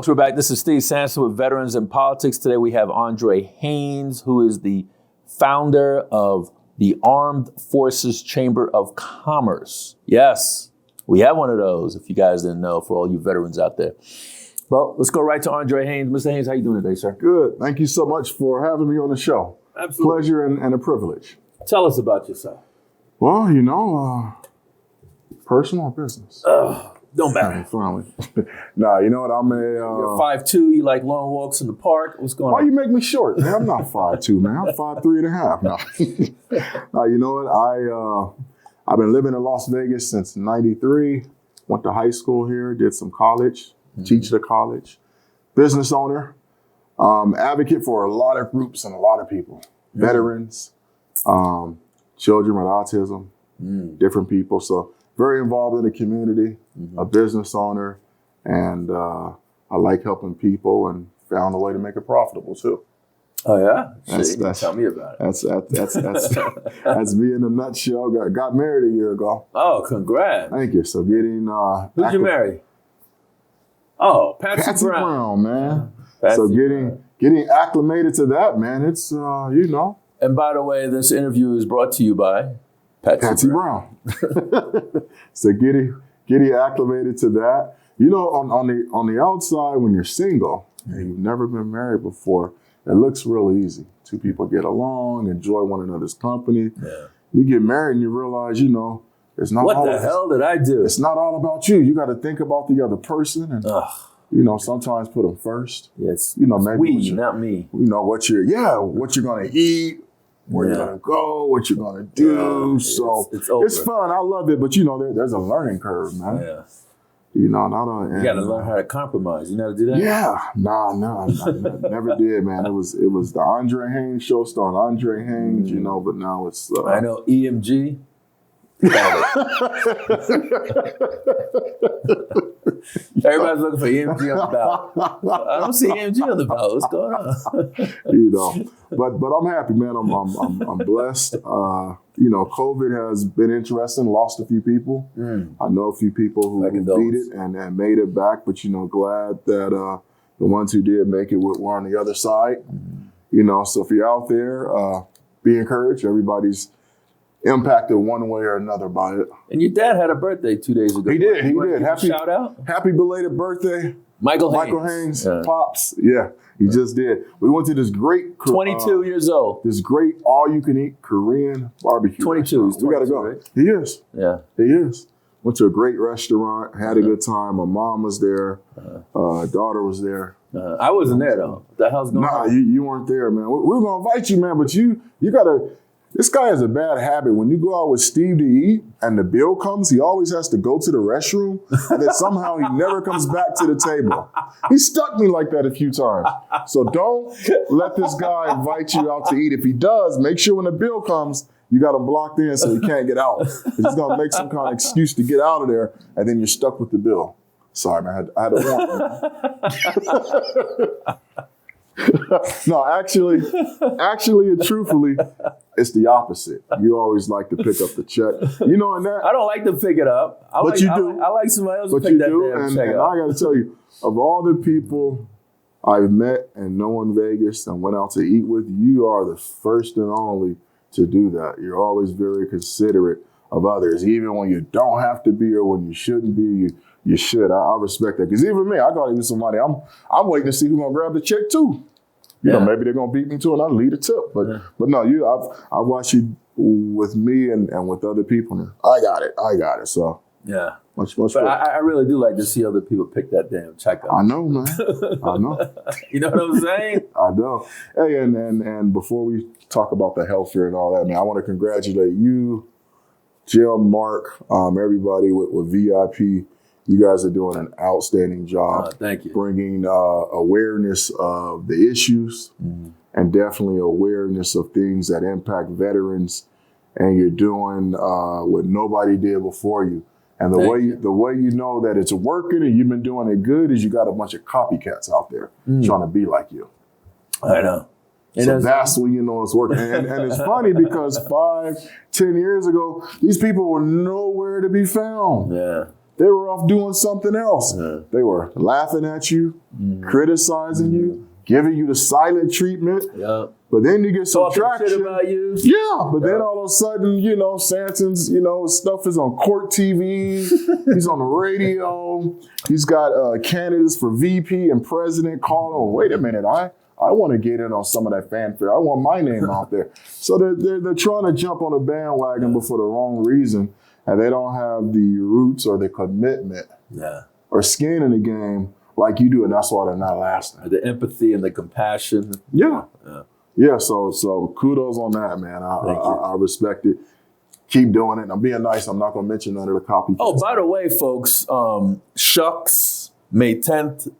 Folks, we're back. This is Steve Sanson with Veterans in Politics. Today we have Andre Haynes, who is the founder of the Armed Forces Chamber of Commerce. Yes, we have one of those, if you guys didn't know, for all you veterans out there. Well, let's go right to Andre Haynes. Mr. Haynes, how you doing today, sir? Good. Thank you so much for having me on the show. Absolutely. Pleasure and a privilege. Tell us about yourself. Well, personal or business? Don't matter. Finally. Nah, you know what? I'm You're 5'2", you like long walks in the park. What's going why on? you make me short, man? I'm not 5'2", man. I'm 5'3.5". No. You know what? I've been living in Las Vegas since '93. Went to high school here, did some college, teach at college. Business owner, advocate for a lot of groups and a lot of people. Veterans, children with autism, different people. So very involved in the community, a business owner, and I like helping people and found a way to make it profitable too. Oh yeah, tell me about it. That's me in a nutshell. Got married a year ago. Oh, congrats! Thank you. So getting who'd you marry? Oh, Patsy Brown, man. Patsy so Brown. getting acclimated to that, man. It's And by the way, this interview is brought to you by Patsy Brown. So getting acclimated to that. You know, on the outside, when you're single and you've never been married before, it looks real easy. Two people get along, enjoy one another's company. Yeah. You get married and you realize, it's not. What the hell did I do? It's not all about you. You got to think about the other person, and sometimes put them first. Yes, maybe we, not me. What you're gonna eat, where you're gonna go, what you're gonna do. It's fun. I love it, but there's a learning curve, man. Yeah. You got to learn how to compromise. You know how to do that? Yeah. I never did, man. It was the Andre Haynes show starring Andre Haynes, but now it's I know EMG. Everybody's looking for EMG on the ballot. I don't see EMG on the ballot. What's going on? But I'm happy, man. I'm blessed. COVID has been interesting. Lost a few people. I know a few people who beat it and made it back. But glad that the ones who did make it were on the other side. So if you're out there, be encouraged. Everybody's impacted one way or another by it. And your dad had a birthday 2 days ago. He did. Shout out. Happy belated birthday, Michael Haynes. Pops. Yeah, he just did. We went to this great 22 years old. This great all-you-can-eat Korean barbecue. 22. He's 22. We got to go. Right? He is. Yeah. He is. Went to a great restaurant. Had a good time. My mom was there. Daughter was there. I wasn't there though. What the hell's going on? Nah, you weren't there, man. We're gonna invite you, man. But you gotta. This guy has a bad habit. When you go out with Steve to eat and the bill comes, he always has to go to the restroom and then somehow he never comes back to the table. He stuck me like that a few times. So don't let this guy invite you out to eat. If he does, make sure when the bill comes, you got him blocked in so he can't get out. He's going to make some kind of excuse to get out of there and then you're stuck with the bill. Sorry, man. I had to warn you. No, actually, and truthfully, it's the opposite. You always like to pick up the check. And that. I don't like to pick it up. I like somebody else to pick that damn check up. I got to tell you, of all the people I've met and know in Vegas and went out to eat with, you are the first and only to do that. You're always very considerate of others, even when you don't have to be or when you shouldn't be. You should. I respect that. Because even me, I got to give somebody. I'm waiting to see who's gonna grab the check too. Maybe they're gonna beat me too, and I'll lead a tip. But no, I've watched you with me and with other people. And I got it. So yeah, much. But I really do like to see other people pick that damn check up. I know, man. I know. You know what I'm saying? I know. Hey, and before we talk about the health fair and all that, man, I want to congratulate you, Jim, Mark, everybody with VIP. You guys are doing an outstanding job. Thank you. Bringing awareness of the issues and definitely awareness of things that impact veterans. And you're doing what nobody did before you. And the way you know that it's working and you've been doing it good is you got a bunch of copycats out there trying to be like you. I know. So that's when you know it's working. And it's funny because 5-10 years ago, these people were nowhere to be found. Yeah. they were off doing something else. They were laughing at you, criticizing you, giving you the silent treatment. But then you get some traction. Shit about you. Yeah, but then all of a sudden, you know, Sanson's, you know, stuff is on court TV. He's on the radio. He's got candidates for VP and president calling. Oh, wait a minute, I want to get in on some of that fanfare. I want my name out there. So they're trying to jump on a bandwagon, but for the wrong reason, and they don't have the roots or the commitment or skin in the game like you do, and that's why they're not lasting. The empathy and the compassion. Yeah, so kudos on that, man. I respect it. Keep doing it. I'm being nice. I'm not going to mention none of the copycats. Oh, by the way, folks, Shucks, May 10th,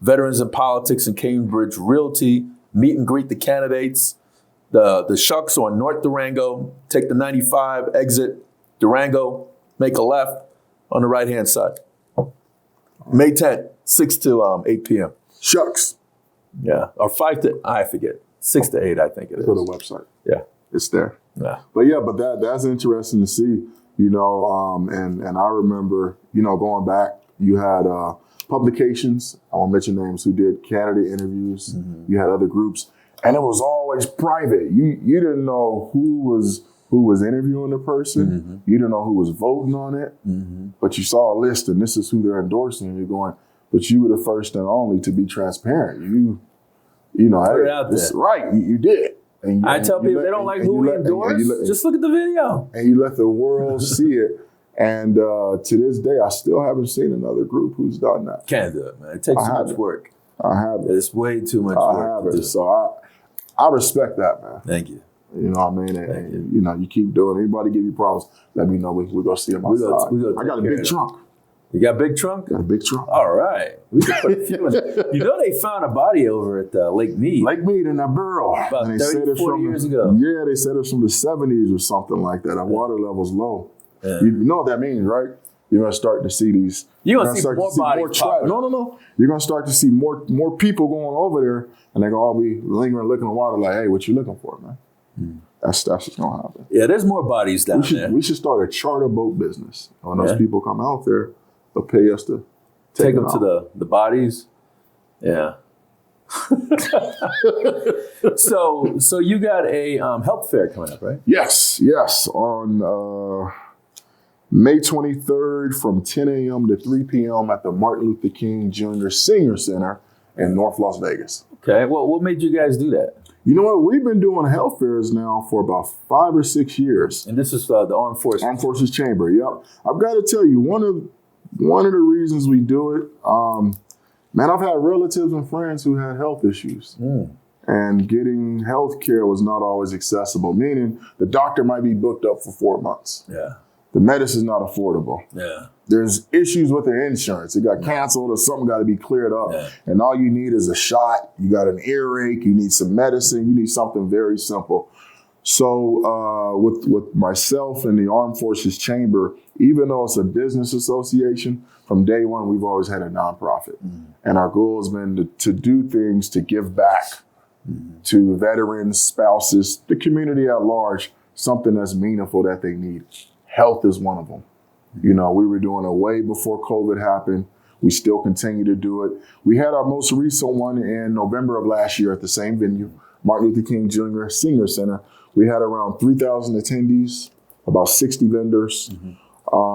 Veterans in Politics and Cambridge Realty, meet and greet the candidates. The Shucks on North Durango, take the 95, exit Durango, make a left on the right-hand side. May 10th, 6 to 8 p.m. Shucks. Yeah, or 5 to, I forget. 6 to 8, I think it is. For the website. Yeah. It's there. Yeah. But that's interesting to see, you know, and I remember, you know, going back, you had publications, I won't mention names, who did candidate interviews. You had other groups, and it was always private. You didn't know who was interviewing the person. You didn't know who was voting on it, but you saw a list, and this is who they're endorsing, and you're going, but you were the first and only to be transparent. You know, put it out there. Right, you did. And I tell people, they don't like who we endorse, just look at the video. And you let the world see it. And to this day, I still haven't seen another group who's done that. Can't do it, man. It takes too much work. I haven't. It's way too much work. I haven't. So I respect that, man. Thank you. You know what I mean? And you know, you keep doing it. Anybody give you problems, let me know. We're going to see them outside. I got a big trunk. You got a big trunk? Got a big trunk. All right. We can put a few in. You know they found a body over at Lake Mead. Lake Mead in that barrel. About 30, 40 years ago. Yeah, they said it's from the 70s or something like that. Our water level's low. You know what that means, right? You're going to start to see these. You're going to see more bodies. No. You're going to start to see more people going over there, and they're going to all be lingering, looking at water like, hey, what you looking for, man? That's what's going to happen. Yeah, there's more bodies down there. We should start a charter boat business. When those people come out there, they'll pay us to take them to the bodies. Yeah. So you got a health fair coming up, right? Yes. On May 23rd from 10 a.m. to 3 p.m. at the Martin Luther King Jr. Senior Center in North Las Vegas. Okay. Well, what made you guys do that? You know what? We've been doing health fairs now for about 5 or 6 years. And this is the Armed Forces. Armed Forces Chamber, yep. I've got to tell you, one of the reasons we do it, man, I've had relatives and friends who had health issues. And getting health care was not always accessible, meaning the doctor might be booked up for 4 months. Yeah. The medicine's not affordable. Yeah. There's issues with the insurance. It got canceled or something got to be cleared up. Yeah. And all you need is a shot. You got an earache. You need some medicine. You need something very simple. So with myself and the Armed Forces Chamber, even though it's a business association, from day one, we've always had a nonprofit. And our goal has been to do things to give back to veterans, spouses, the community at large, something that's meaningful that they need. Health is one of them. You know, we were doing it way before COVID happened. We still continue to do it. We had our most recent one in November of last year at the same venue, Martin Luther King Jr. Senior Center. We had around 3,000 attendees, about 60 vendors.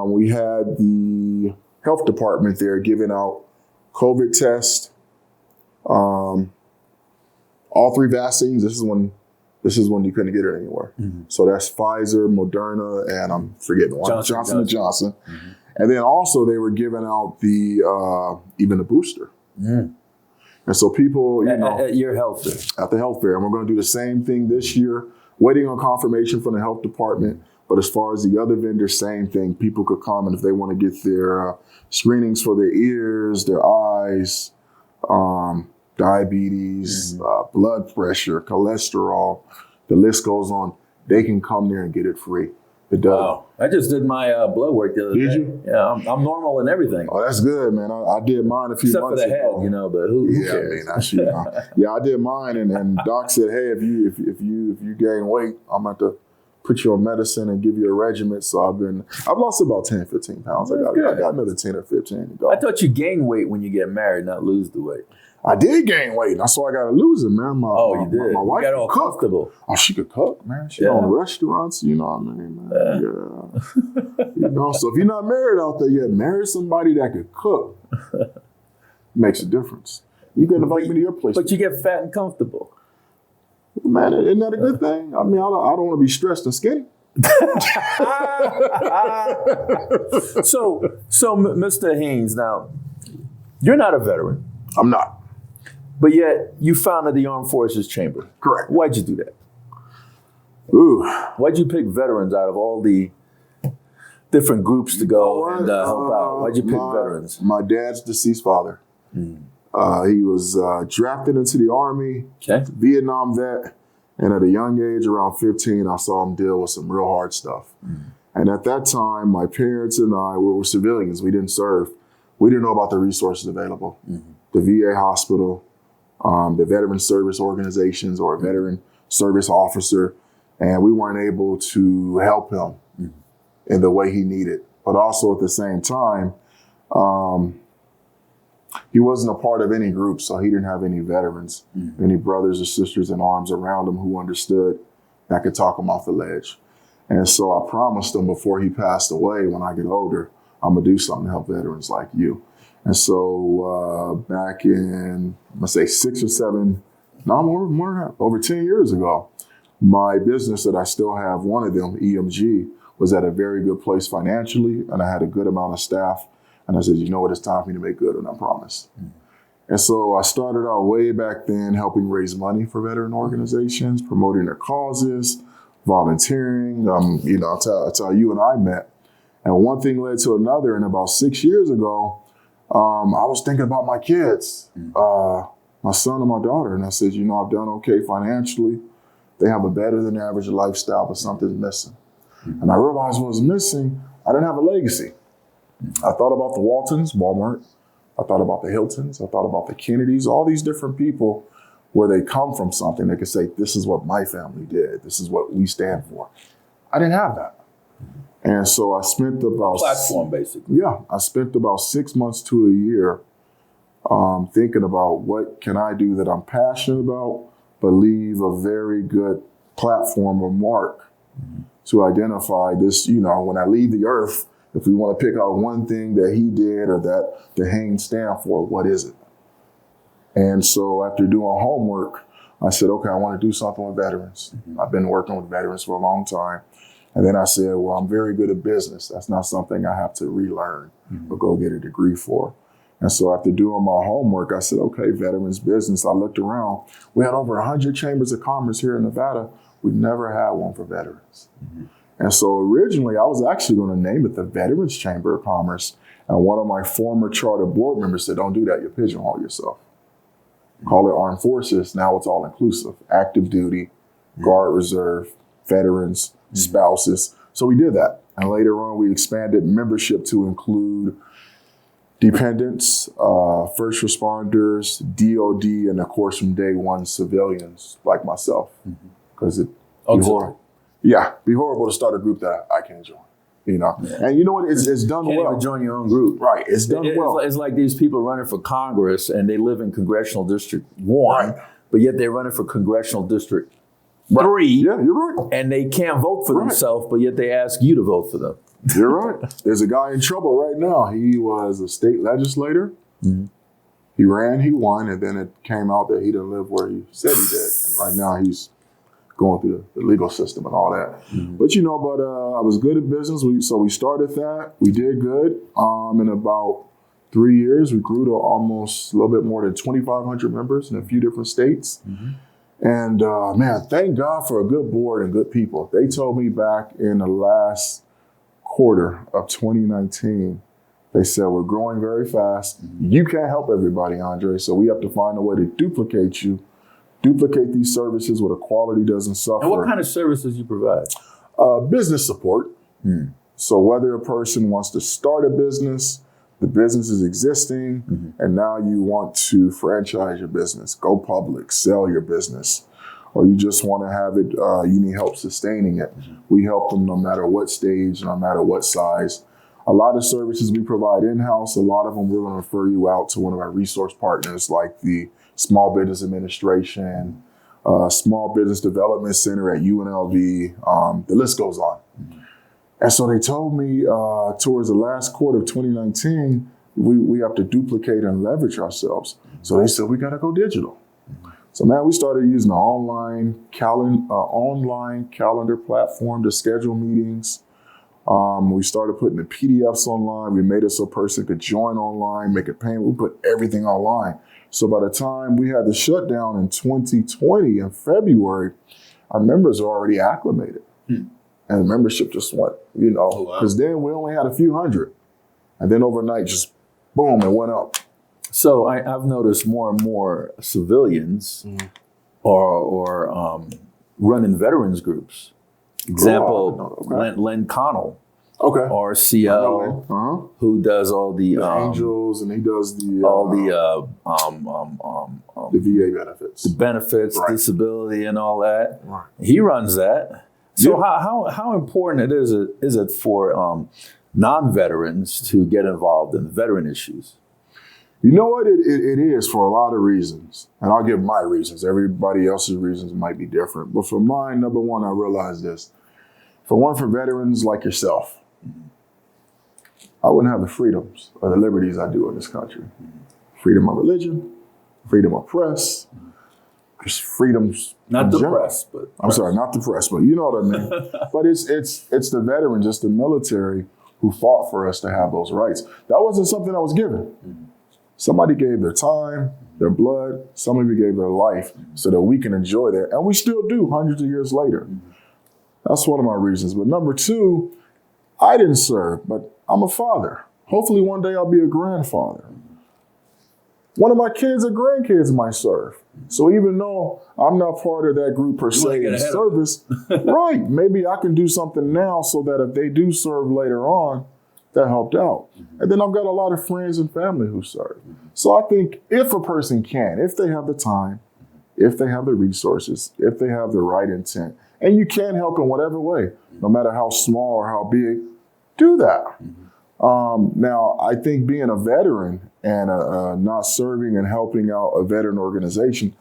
We had the health department there giving out COVID tests, all 3 vaccines. This is when you couldn't get it anywhere. So that's Pfizer, Moderna, and I'm forgetting one, Johnson & Johnson. And then also they were giving out the even the booster. And so people, at your health fair. At the health fair. And we're going to do the same thing this year, waiting on confirmation from the health department. But as far as the other vendors, same thing. People could come, and if they want to get their screenings for their ears, their eyes, diabetes, blood pressure, cholesterol, the list goes on. They can come there and get it free. It does. Wow. I just did my blood work the other day. Did you? Yeah, I'm normal in everything. Oh, that's good, man. I did mine a few months ago. Except for the head, but who cares? I mean, I did mine, and Doc said, hey, if you gain weight, I'm going to put you on medicine and give you a regimen. So I've lost about 10, 15 pounds. I got another 10 or 15 to go. I thought you gain weight when you get married, not lose the weight. I did gain weight. That's why I got to lose it, man. You did. My wife got all cook. comfortable. Oh, she could cook, man. She owned restaurants, you know what I mean, man. Yeah. You know, so if you're not married out there yet, marry somebody that could cook. Makes a difference. You can invite me to your place. But you get fat and comfortable. Man, isn't that a good thing? I mean, I don't want to be stressed and skinny. So, Mr. Haynes, now, you're not a veteran. I'm not. But yet, you founded the Armed Forces Chamber. Correct. Why'd you do that? Ooh. Why'd you pick veterans out of all the different groups to go and help out? Why'd you pick veterans? My dad's deceased father. He was drafted into the Army, Vietnam vet, and at a young age, around 15, I saw him deal with some real hard stuff. And at that time, my parents and I were civilians. We didn't serve. We didn't know about the resources available. The VA hospital, the veteran service organizations or a veteran service officer, and we weren't able to help him in the way he needed. But also at the same time, he wasn't a part of any group, so he didn't have any veterans, any brothers or sisters in arms around him who understood that could talk him off the ledge. And so I promised him before he passed away, when I get older, I'm gonna do something to help veterans like you. And so back in, let's say 6 or 7, over 10 years ago, my business that I still have, one of them, EMG, was at a very good place financially, and I had a good amount of staff. And I said, you know what, it's time for me to make good, and I promise. And so I started out way back then helping raise money for veteran organizations, promoting their causes, volunteering. That's how you and I met. And one thing led to another, and about 6 years ago, I was thinking about my kids, my son and my daughter. And I said, I've done okay financially. They have a better than average lifestyle, but something's missing. And I realized what was missing, I didn't have a legacy. I thought about the Waltons, Walmart. I thought about the Hiltons. I thought about the Kennedys, all these different people where they come from something. They could say, this is what my family did. This is what we stand for. I didn't have that. And so I spent about... platform, basically. Yeah. I spent about 6 months to a year thinking about what can I do that I'm passionate about, but leave a very good platform or mark to identify this, when I leave the earth, if we want to pick out one thing that he did or that the Haynes stand for, what is it? And so after doing homework, I said, okay, I want to do something with veterans. I've been working with veterans for a long time. And then I said, well, I'm very good at business. That's not something I have to relearn or go get a degree for. And so after doing my homework, I said, okay, veterans business. I looked around. We had over 100 chambers of commerce here in Nevada. We never had one for veterans. And so originally, I was actually going to name it the Veterans Chamber of Commerce. And one of my former charter board members said, don't do that. You pigeonhole yourself. Call it Armed Forces. Now it's all inclusive. Active duty, Guard Reserve, veterans, spouses. So we did that. And later on, we expanded membership to include dependents, first responders, DOD, and of course, from day one, civilians like myself. Because it'd be horrible to start a group that I can't join. And you know what? It's done Can't well. even join your own group. Right. It's done well. It's like these people running for Congress and they live in Congressional District 1, but yet they're running for Congressional District 3. Yeah, you're right. And they can't vote for themselves, but yet they ask you to vote for them. You're right. There's a guy in trouble right now. He was a state legislator. He ran, he won, and then it came out that he didn't live where he said he did. And right now he's going through the legal system and all that. But I was good at business. So we started that. We did good. In about 3 years, we grew to almost a little bit more than 2,500 members in a few different states. And man, thank God for a good board and good people. They told me back in the last quarter of 2019, they said, we're growing very fast. You can't help everybody, Andre. So we have to find a way to duplicate you. Duplicate these services where the quality doesn't suffer. And what kind of services you provide? Business support. So whether a person wants to start a business, the business is existing, and now you want to franchise your business, go public, sell your business, or you just want to have it, you need help sustaining it. We help them no matter what stage, no matter what size. A lot of services we provide in-house, a lot of them we're going to refer you out to one of our resource partners like the Small Business Administration, Small Business Development Center at UNLV, the list goes on. And so they told me towards the last quarter of 2019, we have to duplicate and leverage ourselves. So they said, we got to go digital. So man, we started using an online calendar platform to schedule meetings. We started putting the PDFs online. We made it so a person could join online, make a payment. We put everything online. So by the time we had the shutdown in 2020 in February, our members are already acclimated. And the membership just went, because then we only had a few hundred. And then overnight, just boom, it went up. So I've noticed more and more civilians are running veterans groups. Example, Len Connell, RCL, who does all the angels, and he does the VA benefits, disability, and all that. Right. He runs that. So how important is it for non-veterans to get involved in veteran issues? You know what? It is for a lot of reasons. And I'll give my reasons. Everybody else's reasons might be different. But for mine, number one, I realized this. If it weren't for veterans like yourself, I wouldn't have the freedoms or the liberties I do in this country. Freedom of religion, freedom of press, just freedoms. Not the press, but I'm sorry, not the press, but you know what I mean. But it's the veterans, it's the military who fought for us to have those rights. That wasn't something I was given. Somebody gave their time, their blood, somebody gave their life so that we can enjoy that. And we still do hundreds of years later. That's one of my reasons. But number two, I didn't serve, but I'm a father. Hopefully one day I'll be a grandfather. One of my kids or grandkids might serve. So even though I'm not part of that group per se in service, right, maybe I can do something now so that if they do serve later on, that helped out. And then I've got a lot of friends and family who serve. So I think if a person can, if they have the time, if they have the resources, if they have the right intent, and you can help in whatever way, no matter how small or how big, do that. Now, I think being a veteran and not serving and helping out a veteran organization,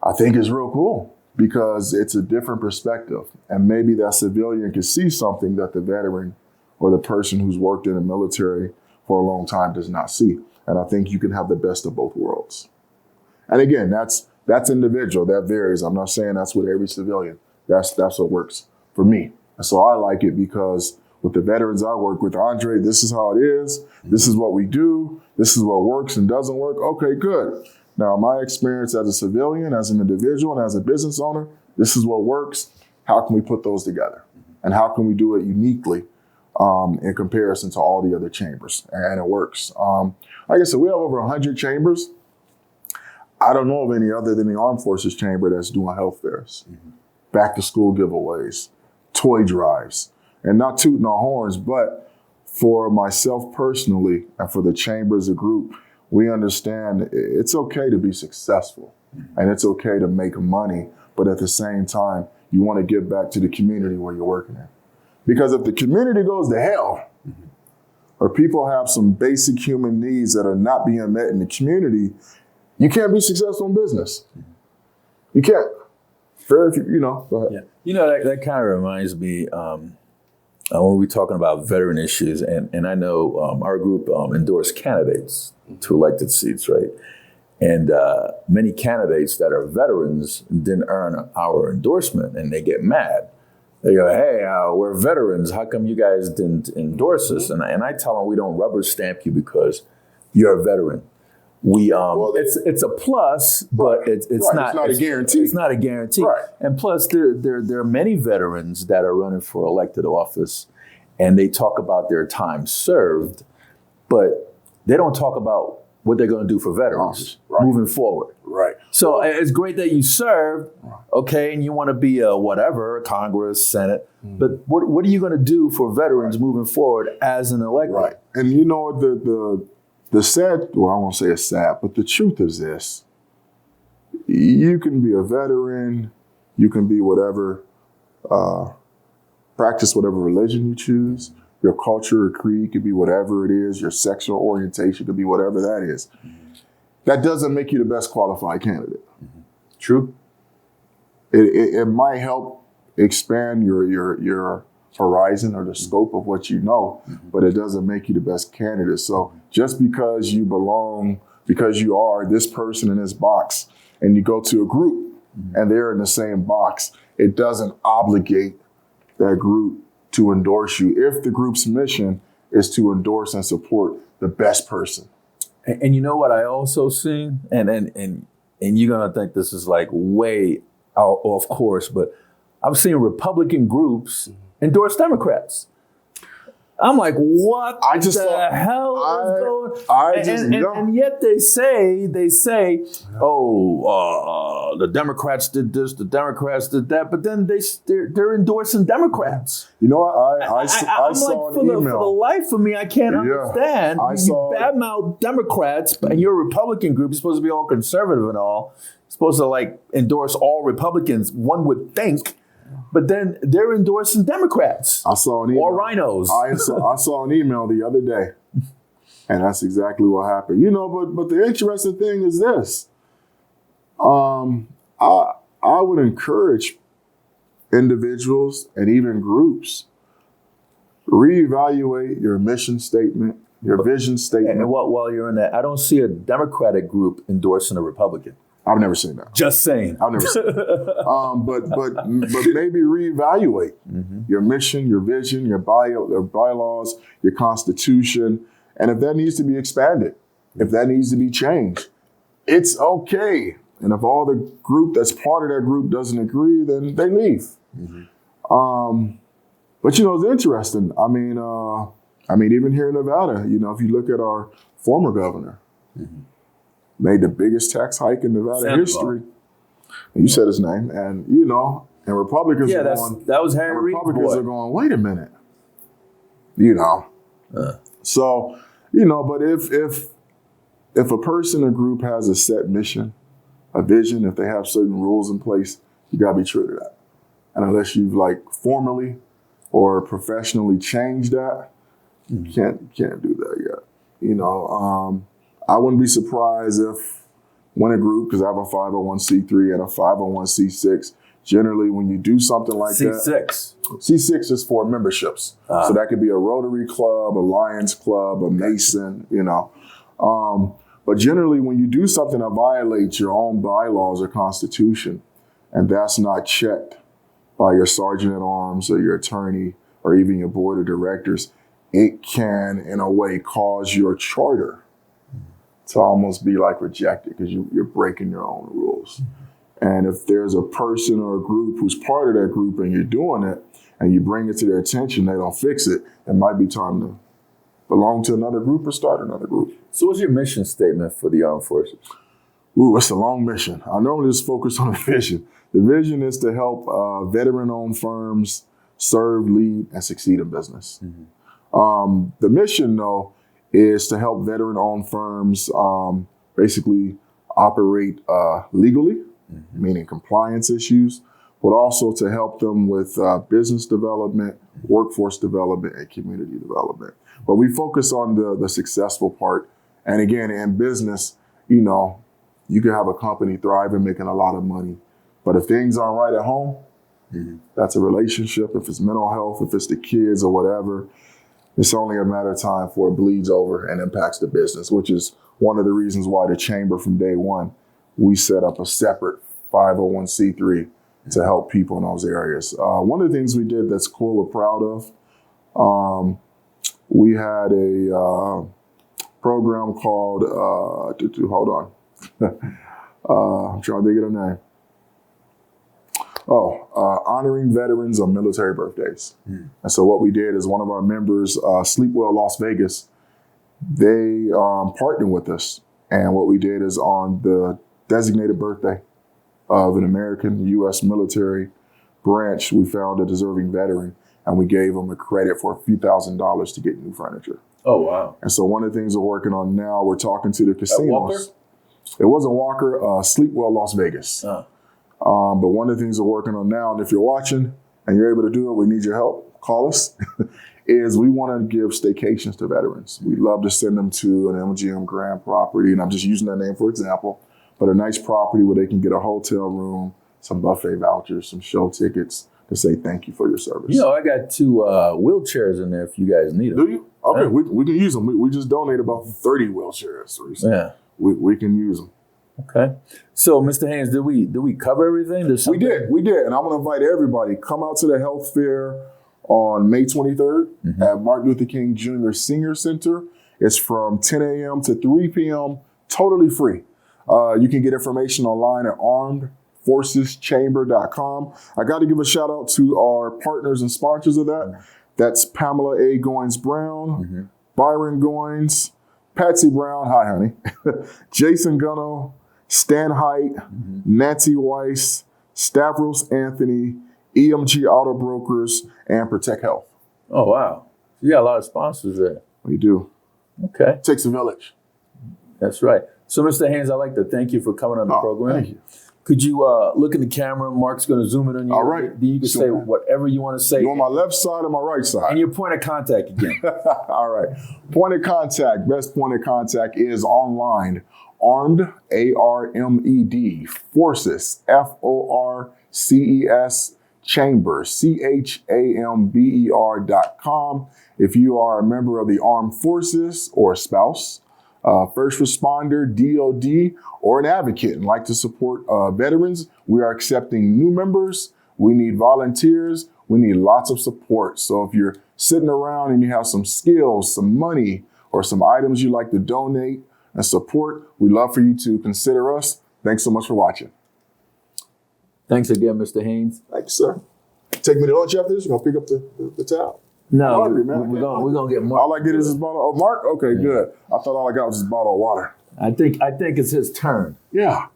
I think is real cool because it's a different perspective. And maybe that civilian can see something that the veteran or the person who's worked in the military for a long time does not see. And I think you can have the best of both worlds. And again, that's individual, that varies. I'm not saying that's with every civilian. That's what works for me. And so I like it because with the veterans I work with, Andre, this is how it is. This is what we do. This is what works and doesn't work. Okay, good. Now, my experience as a civilian, as an individual, and as a business owner, this is what works. How can we put those together? And how can we do it uniquely in comparison to all the other chambers? And it works. Like I said, we have over 100 chambers. I don't know of any other than the Armed Forces Chamber that's doing health fairs, back to school giveaways, toy drives, and not tooting our horns, but for myself personally and for the chamber as a group, we understand it's okay to be successful and it's okay to make money, but at the same time, you want to give back to the community where you're working in. Because if the community goes to hell, or people have some basic human needs that are not being met in the community, you can't be successful in business. You can't. Fair if you know, go ahead. Yeah. You know, that kind of reminds me when we're talking about veteran issues, and I know our group endorsed candidates to elected seats, right? And many candidates that are veterans didn't earn our endorsement, and they get mad. They go, hey, we're veterans. How come you guys didn't endorse us? And I tell them we don't rubber stamp you because you're a veteran. We it's a plus, but it's not a guarantee. It's not a guarantee. Right. And plus, there are many veterans that are running for elected office, and they talk about their time served, but they don't talk about what they're going to do for veterans moving forward. Right. So it's great that you served, okay, and you want to be a whatever, Congress, Senate, but what are you going to do for veterans moving forward as an elected? Right. And you know, the sad, well, I won't say it's sad, but the truth is this. You can be a veteran, You can be whatever, practice whatever religion you choose. Your culture or creed could be whatever it is. Your sexual orientation could be whatever that is. That doesn't make you the best qualified candidate. True. It might help expand your horizon or the scope of what you know, but it doesn't make you the best candidate. So just because you belong, because you are this person in this box, and you go to a group and they're in the same box, it doesn't obligate that group to endorse you if the group's mission is to endorse and support the best person. And you know what I also seen, and you're gonna think this is like way out off course, but I've seen Republican groups endorse Democrats. I'm like, what the hell is going? And yet they say, the Democrats did this, the Democrats did that, but then they're endorsing Democrats. You know what? I I'm saw like, an email. for the life of me, I can't understand. You badmouth Democrats, and you're a Republican group. You're supposed to be all conservative and all. You're supposed to like endorse all Republicans. One would think. But then they're endorsing Democrats. I saw an email. Or rhinos. I saw an email the other day, and that's exactly what happened. You know, but the interesting thing is this. I would encourage individuals and even groups reevaluate your mission statement, your vision statement. And while you're in that, I don't see a Democratic group endorsing a Republican. I've never seen that. Just saying. I've never seen that. But maybe reevaluate your mission, your vision, your bylaws, your constitution, and if that needs to be expanded, if that needs to be changed, it's okay. And if all the group that's part of that group doesn't agree, then they leave. But you know, it's interesting. I mean, even here in Nevada, you know, if you look at our former governor. Made the biggest tax hike in Nevada history. And you said his name, and you know, and Republicans are going. That was Harry Reid's Republicans boy. are going. Wait a minute, you know. So you know, but if a person or group has a set mission, a vision, if they have certain rules in place, you gotta be true to that. And unless you've like formally or professionally changed that, you can't do that yet. You know. I wouldn't be surprised if when a group, because I have a 501c3 and a 501c6, generally when you do something like C6. C6 is for memberships. So that could be a Rotary Club, a Lions Club, a Mason, you know. But generally when you do something that violates your own bylaws or constitution, and that's not checked by your sergeant at arms or your attorney or even your board of directors, it can, in a way, cause your charter to almost be like rejected because you're breaking your own rules. And if there's a person or a group who's part of that group and you're doing it and you bring it to their attention, they don't fix it, it might be time to belong to another group or start another group. So what's your mission statement for the armed forces? Ooh, it's a long mission. I normally just focus on the vision. The vision is to help veteran-owned firms serve, lead, and succeed in business. The mission, though, is to help veteran-owned firms basically operate legally, meaning compliance issues, but also to help them with business development, workforce development, and community development. But we focus on the successful part. And again, in business, you know, you can have a company thriving, making a lot of money. But if things aren't right at home, that's a relationship. If it's mental health, if it's the kids or whatever, it's only a matter of time before it bleeds over and impacts the business, which is one of the reasons why the chamber from day one, we set up a separate 501c3 to help people in those areas. One of the things we did that's cool, we're proud of, we had a program called, hold on, I'm trying to think of the name. Honoring veterans on military birthdays. And so what we did is one of our members, Sleepwell Las Vegas, they partnered with us. And what we did is on the designated birthday of an American U.S. military branch, we found a deserving veteran and we gave them a credit for a few $1,000s to get new furniture. Oh, wow. And so one of the things we're working on now, we're talking to the casinos. Walker? It wasn't Walker, Sleepwell Las Vegas. But one of the things we're working on now, and if you're watching and you're able to do it, we need your help. Call us. Is we want to give staycations to veterans. We love to send them to an MGM Grand property, and I'm just using that name for example, but a nice property where they can get a hotel room, some buffet vouchers, some show tickets to say thank you for your service. You know, I got 2 wheelchairs in there if you guys need them. Do you? Okay, we can use them. We just donated about 30 wheelchairs recently. Yeah. We can use them. Okay. So, Mr. Haynes, did we cover everything? We did. And I'm going to invite everybody, come out to the health fair on May 23rd at Martin Luther King Jr. Senior Center. It's from 10 a.m. to 3 p.m., totally free. You can get information online at armedforceschamber.com. I got to give a shout out to our partners and sponsors of that. That's Pamela A. Goins-Brown, Byron Goins, Patsy Brown, hi honey, Jason Gunno, Stan Height, Nancy Weiss, Stavros Anthony, EMG Auto Brokers, and Protect Health. Oh, wow. You got a lot of sponsors there. We do. Okay. It takes a village. That's right. So, Mr. Haynes, I'd like to thank you for coming on the program. Thank you. Could you look in the camera? Mark's going to zoom in on you. All right. Then you can say whatever you want to say. You on my left side or my right side? And your point of contact again. All right. Point of contact, best point of contact is online. Armed, A-R-M-E-D, Forces, F-O-R-C-E-S, Chamber, CHAMBER.com. If you are a member of the Armed Forces or a spouse, first responder, DOD, or an advocate and like to support veterans, we are accepting new members. We need volunteers. We need lots of support. So if you're sitting around and you have some skills, some money, or some items you'd like to donate and support, we'd love for you to consider us. Thanks so much for watching. Thanks again, Mr. Haynes. Thank you, sir. Take me to lunch after this. You're going to pick up the tab. No, hungry, we're gonna get Mark. All I get is this bottle. Oh, Mark? Okay, good. I thought all I got was this bottle of water. I think it's his turn. Yeah.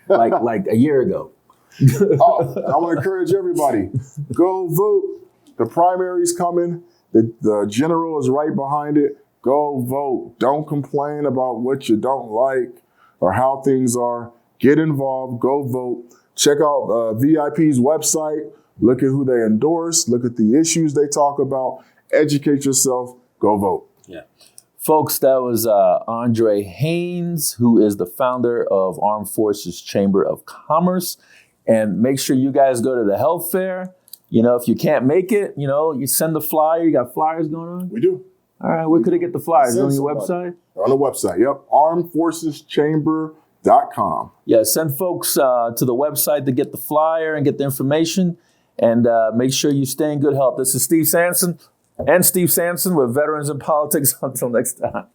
like a year ago. I want to encourage everybody. Go vote. The primary's coming. The general is right behind it. Go vote. Don't complain about what you don't like or how things are. Get involved. Go vote. Check out VIP's website. Look at who they endorse. Look at the issues they talk about. Educate yourself. Go vote. Yeah. Folks, that was Andre Haynes, who is the founder of Armed Forces Chamber of Commerce. And make sure you guys go to the health fair. You know, if you can't make it, you know, you send the flyer. You got flyers going on? We do. All right. Where could I get the flyers? On your website? On the website, yep. armedforceschamber.com. Yeah, send folks to the website to get the flyer and get the information. And make sure you stay in good health. This is Steve Sanson with Veterans in Politics. Until next time.